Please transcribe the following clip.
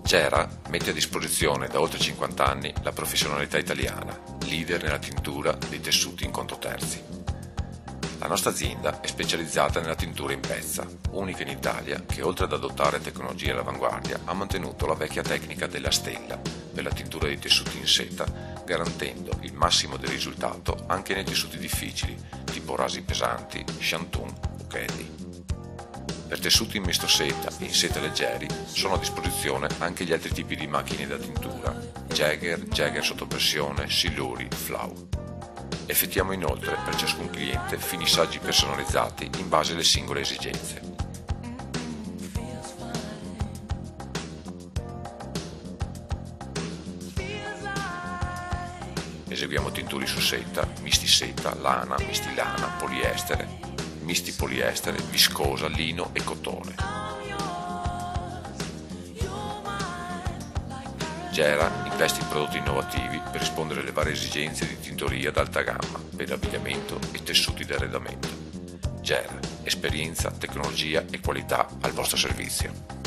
Gera mette a disposizione da oltre 50 anni la professionalità italiana, leader nella tintura dei tessuti in conto terzi. La nostra azienda è specializzata nella tintura in pezza, unica in Italia che oltre ad adottare tecnologie all'avanguardia ha mantenuto la vecchia tecnica della stella per la tintura dei tessuti in seta, garantendo il massimo del risultato anche nei tessuti difficili, tipo rasi pesanti, shantung o candy. Per tessuti in misto seta e in seta leggeri sono a disposizione anche gli altri tipi di macchine da tintura, Jagger sotto pressione, siluri, flow. Effettuiamo inoltre per ciascun cliente finissaggi personalizzati in base alle singole esigenze. Eseguiamo tinturi su seta, misti seta, lana, misti lana, poliestere, misti poliestere, viscosa, lino e cotone. Gera investe in prodotti innovativi per rispondere alle varie esigenze di tintoria ad alta gamma, per abbigliamento e tessuti d'arredamento. Gera, esperienza, tecnologia e qualità al vostro servizio.